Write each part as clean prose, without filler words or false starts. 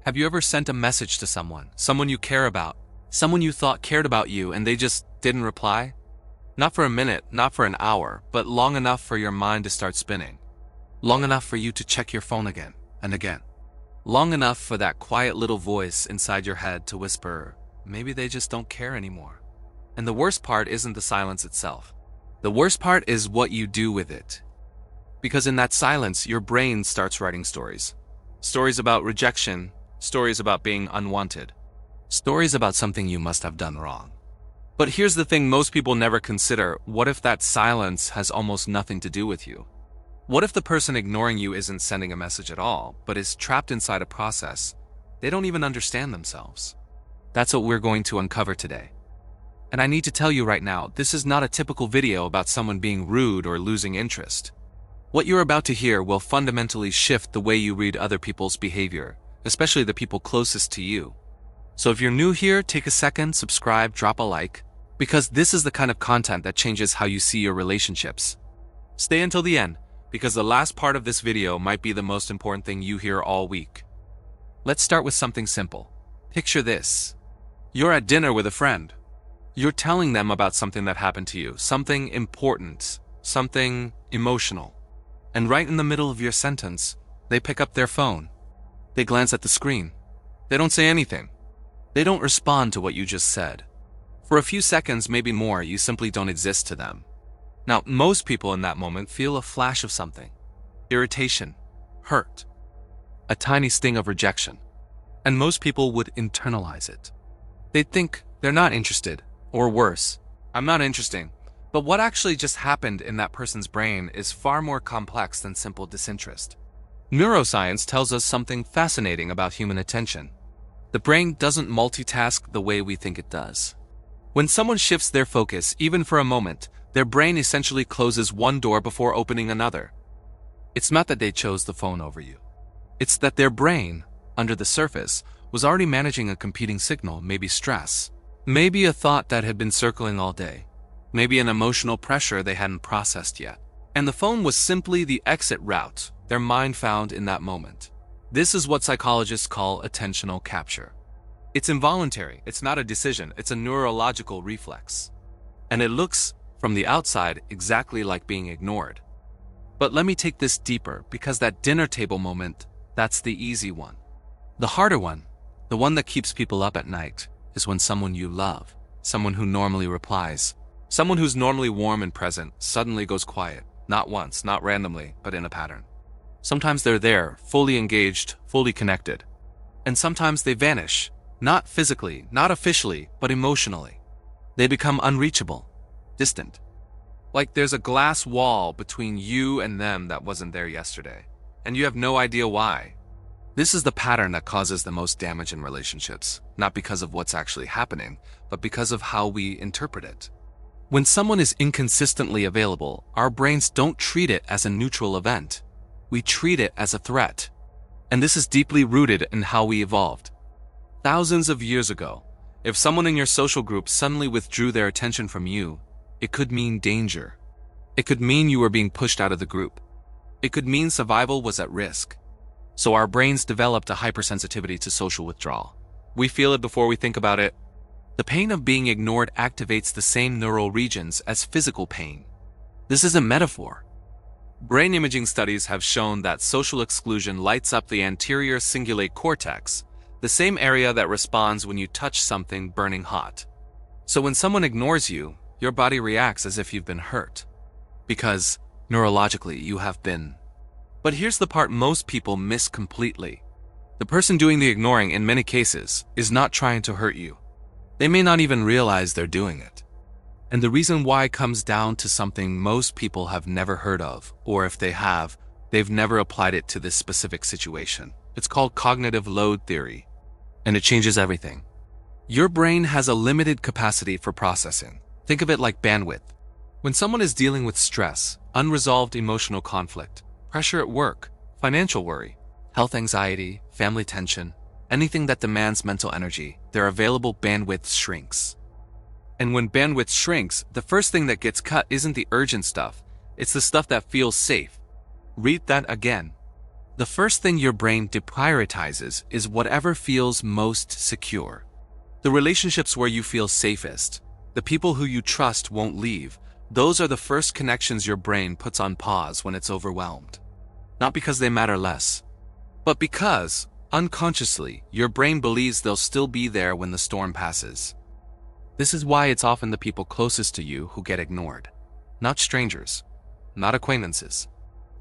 Have you ever sent a message to someone you care about, someone you thought cared about you, and they just didn't reply? Not for a minute, not for an hour, but long enough for your mind to start spinning. Long enough for you to check your phone again and again. Long enough for that quiet little voice inside your head to whisper, maybe they just don't care anymore. And the worst part isn't the silence itself. The worst part is what you do with it. Because in that silence, your brain starts writing stories. Stories about rejection, stories about being unwanted, stories about something you must have done wrong. But here's the thing most people never consider: what if that silence has almost nothing to do with you? What if the person ignoring you isn't sending a message at all, but is trapped inside a process they don't even understand themselves? That's what we're going to uncover today. And I need to tell you right now, this is not a typical video about someone being rude or losing interest. What you're about to hear will fundamentally shift the way you read other people's behavior, especially the people closest to you. So if you're new here, take a second, subscribe, drop a like, because this is the kind of content that changes how you see your relationships. Stay until the end, because the last part of this video might be the most important thing you hear all week. Let's start with something simple. Picture this. You're at dinner with a friend. You're telling them about something that happened to you, something important, something emotional. And right in the middle of your sentence, they pick up their phone. They glance at the screen. They don't say anything. They don't respond to what you just said. For a few seconds, maybe more, you simply don't exist to them. Now, most people in that moment feel a flash of something. Irritation, hurt, a tiny sting of rejection. And most people would internalize it. They'd think they're not interested, or worse, I'm not interesting. But what actually just happened in that person's brain is far more complex than simple disinterest. Neuroscience tells us something fascinating about human attention. The brain doesn't multitask the way we think it does. When someone shifts their focus, even for a moment, their brain essentially closes one door before opening another. It's not that they chose the phone over you. It's that their brain, under the surface, was already managing a competing signal, maybe stress, maybe a thought that had been circling all day, maybe an emotional pressure they hadn't processed yet. And the phone was simply the exit route their mind found in that moment. This is what psychologists call attentional capture. It's involuntary, it's not a decision, it's a neurological reflex. And it looks, from the outside, exactly like being ignored. But let me take this deeper, because that dinner table moment, that's the easy one. The harder one, the one that keeps people up at night, is when someone you love, someone who normally replies, someone who's normally warm and present, suddenly goes quiet. Not once, not randomly, but in a pattern. Sometimes they're there, fully engaged, fully connected. And sometimes they vanish, not physically, not officially, but emotionally. They become unreachable, distant. Like there's a glass wall between you and them that wasn't there yesterday, and you have no idea why. This is the pattern that causes the most damage in relationships, not because of what's actually happening, but because of how we interpret it. When someone is inconsistently available, our brains don't treat it as a neutral event. We treat it as a threat. And this is deeply rooted in how we evolved. Thousands of years ago, if someone in your social group suddenly withdrew their attention from you, it could mean danger. It could mean you were being pushed out of the group. It could mean survival was at risk. So our brains developed a hypersensitivity to social withdrawal. We feel it before we think about it. The pain of being ignored activates the same neural regions as physical pain. This isn't metaphor. Brain imaging studies have shown that social exclusion lights up the anterior cingulate cortex, the same area that responds when you touch something burning hot. So when someone ignores you, your body reacts as if you've been hurt. Because, neurologically, you have been. But here's the part most people miss completely. The person doing the ignoring, in many cases, is not trying to hurt you. They may not even realize they're doing it. And the reason why comes down to something most people have never heard of, or if they have, they've never applied it to this specific situation. It's called cognitive load theory, and it changes everything. Your brain has a limited capacity for processing. Think of it like bandwidth. When someone is dealing with stress, unresolved emotional conflict, pressure at work, financial worry, health anxiety, family tension, anything that demands mental energy, their available bandwidth shrinks. And when bandwidth shrinks, the first thing that gets cut isn't the urgent stuff, it's the stuff that feels safe. Read that again. The first thing your brain deprioritizes is whatever feels most secure. The relationships where you feel safest, the people who you trust won't leave, those are the first connections your brain puts on pause when it's overwhelmed. Not because they matter less, but because, unconsciously, your brain believes they'll still be there when the storm passes. This is why it's often the people closest to you who get ignored. Not strangers, not acquaintances,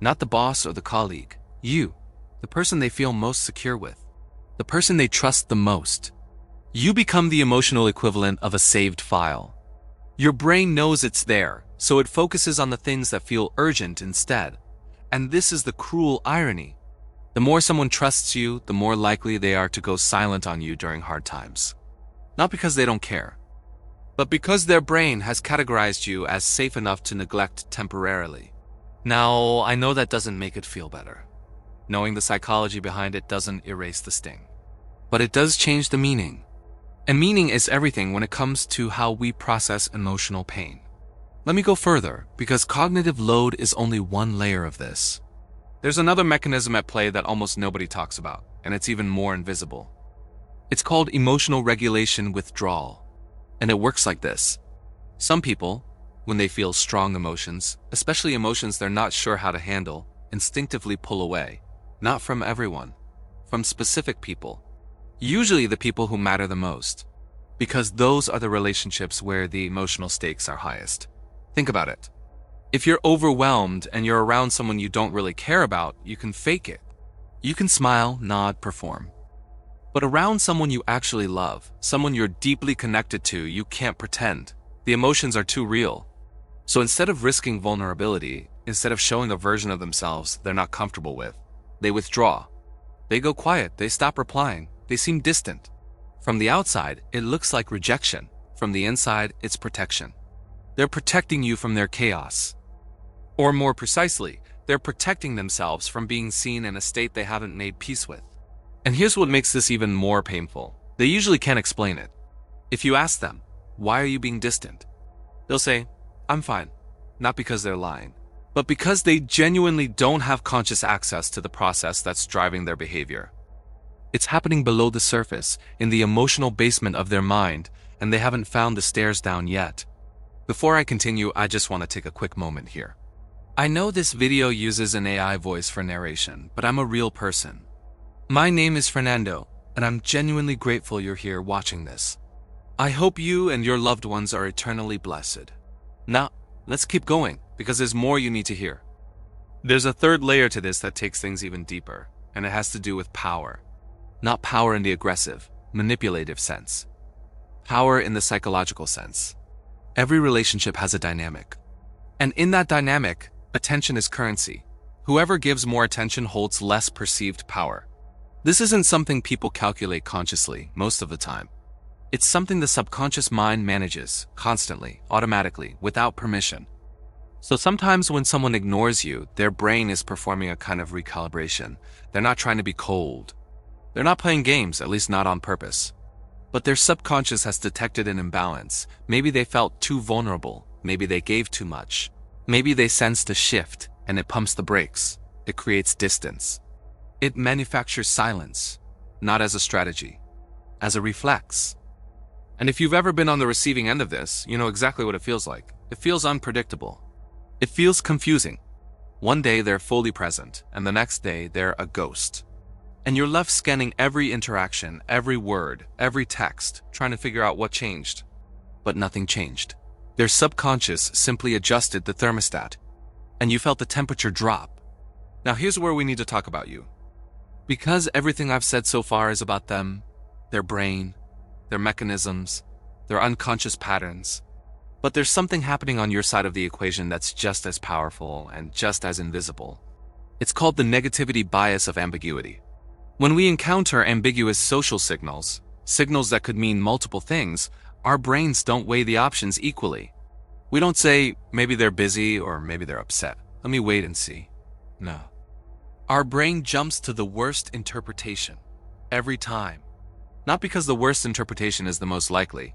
not the boss or the colleague. You, the person they feel most secure with, the person they trust the most. You become the emotional equivalent of a saved file. Your brain knows it's there, so it focuses on the things that feel urgent instead. And this is the cruel irony. The more someone trusts you, the more likely they are to go silent on you during hard times. Not because they don't care, but because their brain has categorized you as safe enough to neglect temporarily. Now, I know that doesn't make it feel better. Knowing the psychology behind it doesn't erase the sting. But it does change the meaning. And meaning is everything when it comes to how we process emotional pain. Let me go further, because cognitive load is only one layer of this. There's another mechanism at play that almost nobody talks about, and it's even more invisible. It's called emotional regulation withdrawal. And it works like this. Some people, when they feel strong emotions, especially emotions they're not sure how to handle, instinctively pull away. Not from everyone, from specific people. Usually the people who matter the most, because those are the relationships where the emotional stakes are highest. Think about it. If you're overwhelmed and you're around someone you don't really care about, you can fake it. You can smile, nod, perform. But around someone you actually love, someone you're deeply connected to, you can't pretend. The emotions are too real. So instead of risking vulnerability, instead of showing a version of themselves they're not comfortable with, they withdraw. They go quiet, they stop replying, they seem distant. From the outside, it looks like rejection. From the inside, it's protection. They're protecting you from their chaos. Or more precisely, they're protecting themselves from being seen in a state they haven't made peace with. And here's what makes this even more painful. They usually can't explain it. If you ask them, why are you being distant? They'll say, I'm fine. Not because they're lying, but because they genuinely don't have conscious access to the process that's driving their behavior. It's happening below the surface, in the emotional basement of their mind, and they haven't found the stairs down yet. Before I continue, I just want to take a quick moment here. I know this video uses an AI voice for narration, but I'm a real person. My name is Fernando, and I'm genuinely grateful you're here watching this. I hope you and your loved ones are eternally blessed. Now, let's keep going, because there's more you need to hear. There's a third layer to this that takes things even deeper, and it has to do with power. Not power in the aggressive, manipulative sense. Power in the psychological sense. Every relationship has a dynamic. And in that dynamic, attention is currency. Whoever gives more attention holds less perceived power. This isn't something people calculate consciously, most of the time. It's something the subconscious mind manages, constantly, automatically, without permission. So sometimes when someone ignores you, their brain is performing a kind of recalibration. They're not trying to be cold. They're not playing games, at least not on purpose. But their subconscious has detected an imbalance. Maybe they felt too vulnerable. Maybe they gave too much. Maybe they sensed a shift, and it pumps the brakes. It creates distance. It manufactures silence, not as a strategy, as a reflex. And if you've ever been on the receiving end of this, you know exactly what it feels like. It feels unpredictable. It feels confusing. One day they're fully present, and the next day they're a ghost. And you're left scanning every interaction, every word, every text, trying to figure out what changed. But nothing changed. Their subconscious simply adjusted the thermostat, and you felt the temperature drop. Now here's where we need to talk about you. Because everything I've said so far is about them, their brain, their mechanisms, their unconscious patterns. But there's something happening on your side of the equation that's just as powerful and just as invisible. It's called the negativity bias of ambiguity. When we encounter ambiguous social signals, signals that could mean multiple things, our brains don't weigh the options equally. We don't say, maybe they're busy or maybe they're upset. Let me wait and see. No. Our brain jumps to the worst interpretation, every time. Not because the worst interpretation is the most likely,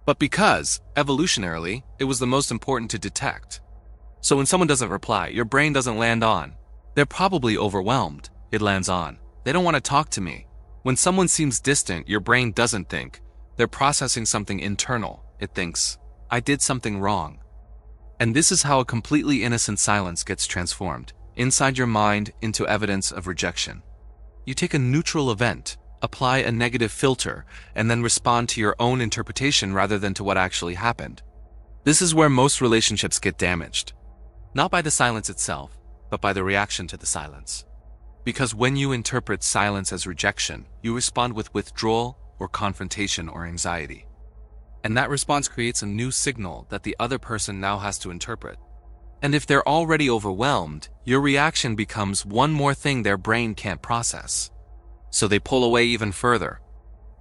but because, evolutionarily, it was the most important to detect. So when someone doesn't reply, your brain doesn't land on, they're probably overwhelmed. It lands on, they don't want to talk to me. When someone seems distant, your brain doesn't think. They're processing something internal. It thinks, I did something wrong. And this is how a completely innocent silence gets transformed, inside your mind, into evidence of rejection. You take a neutral event, apply a negative filter, and then respond to your own interpretation rather than to what actually happened. This is where most relationships get damaged. Not by the silence itself, but by the reaction to the silence. Because when you interpret silence as rejection, you respond with withdrawal or confrontation or anxiety. And that response creates a new signal that the other person now has to interpret. And if they're already overwhelmed, your reaction becomes one more thing their brain can't process. So they pull away even further.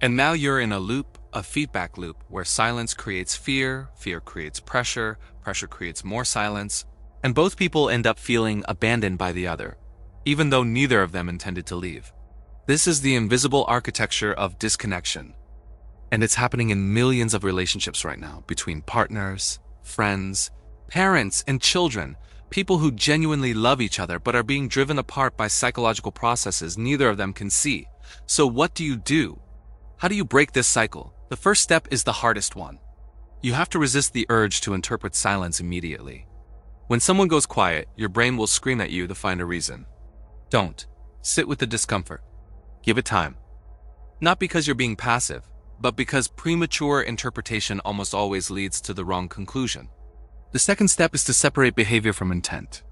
And now you're in a loop, a feedback loop, where silence creates fear, fear creates pressure, pressure creates more silence, and both people end up feeling abandoned by the other, even though neither of them intended to leave. This is the invisible architecture of disconnection. And it's happening in millions of relationships right now, between partners, friends, parents, and children, people who genuinely love each other but are being driven apart by psychological processes neither of them can see. So what do? How do you break this cycle? The first step is the hardest one. You have to resist the urge to interpret silence immediately. When someone goes quiet, your brain will scream at you to find a reason. Don't. Sit with the discomfort. Give it time. Not because you're being passive, but because premature interpretation almost always leads to the wrong conclusion. The second step is to separate behavior from intent.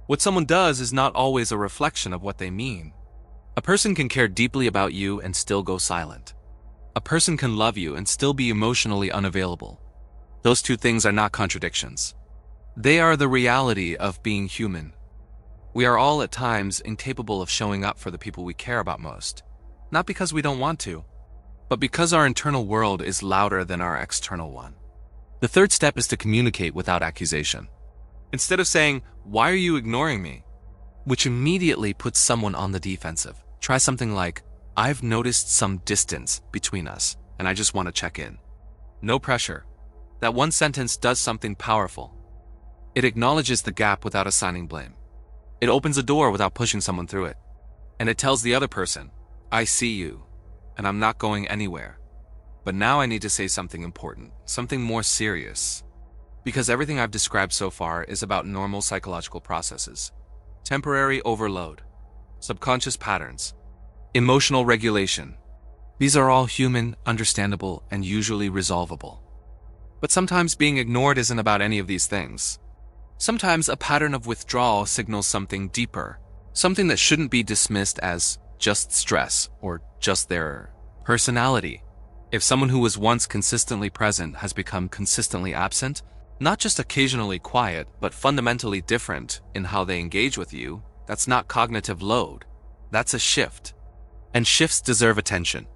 What someone does is not always a reflection of what they mean. A person can care deeply about you and still go silent. A person can love you and still be emotionally unavailable. Those two things are not contradictions. They are the reality of being human. We are all at times incapable of showing up for the people we care about most. Not because we don't want to, but because our internal world is louder than our external one. The third step is to communicate without accusation. Instead of saying, "Why are you ignoring me?" which immediately puts someone on the defensive, try something like, "I've noticed some distance between us, and I just want to check in." No pressure. That one sentence does something powerful. It acknowledges the gap without assigning blame. It opens a door without pushing someone through it. And it tells the other person, "I see you, and I'm not going anywhere. But now I need to say something important, something more serious." Because everything I've described so far is about normal psychological processes. Temporary overload, subconscious patterns, emotional regulation. These are all human, understandable, and usually resolvable. But sometimes being ignored isn't about any of these things. Sometimes a pattern of withdrawal signals something deeper, something that shouldn't be dismissed as just stress or just their personality. If someone who was once consistently present has become consistently absent, not just occasionally quiet, but fundamentally different in how they engage with you, that's not cognitive load. That's a shift. And shifts deserve attention.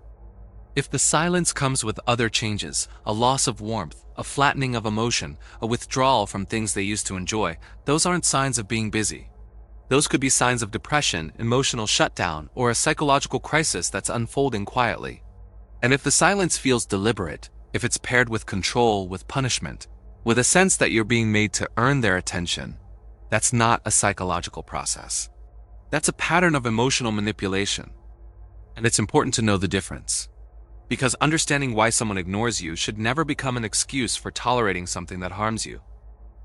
If the silence comes with other changes, a loss of warmth, a flattening of emotion, a withdrawal from things they used to enjoy, those aren't signs of being busy. Those could be signs of depression, emotional shutdown, or a psychological crisis that's unfolding quietly. And if the silence feels deliberate, if it's paired with control, with punishment, with a sense that you're being made to earn their attention, that's not a psychological process. That's a pattern of emotional manipulation. And it's important to know the difference. Because understanding why someone ignores you should never become an excuse for tolerating something that harms you.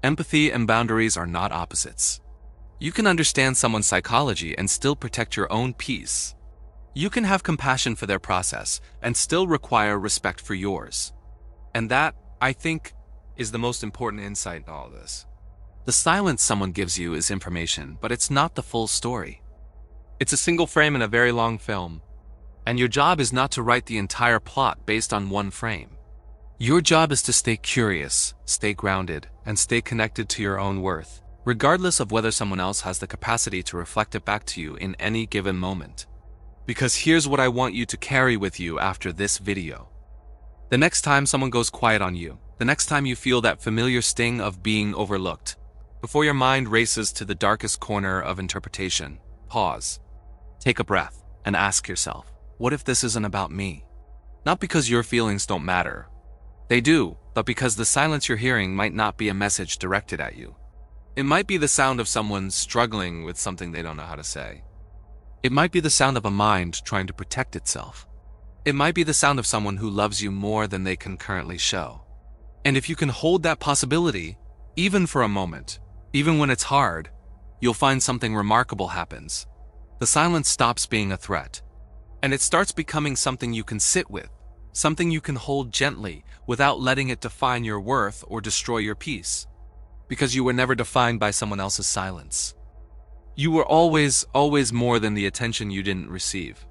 Empathy and boundaries are not opposites. You can understand someone's psychology and still protect your own peace. You can have compassion for their process and still require respect for yours. And that, I think, is the most important insight in all of this. The silence someone gives you is information, but it's not the full story. It's a single frame in a very long film. And your job is not to write the entire plot based on one frame. Your job is to stay curious, stay grounded, and stay connected to your own worth, regardless of whether someone else has the capacity to reflect it back to you in any given moment. Because here's what I want you to carry with you after this video. The next time someone goes quiet on you, the next time you feel that familiar sting of being overlooked, before your mind races to the darkest corner of interpretation, pause, take a breath, and ask yourself, what if this isn't about me? Not because your feelings don't matter. They do, but because the silence you're hearing might not be a message directed at you. It might be the sound of someone struggling with something they don't know how to say. It might be the sound of a mind trying to protect itself. It might be the sound of someone who loves you more than they can currently show. And if you can hold that possibility, even for a moment, even when it's hard, you'll find something remarkable happens. The silence stops being a threat, and it starts becoming something you can sit with, something you can hold gently without letting it define your worth or destroy your peace. Because you were never defined by someone else's silence. You were always more than the attention you didn't receive.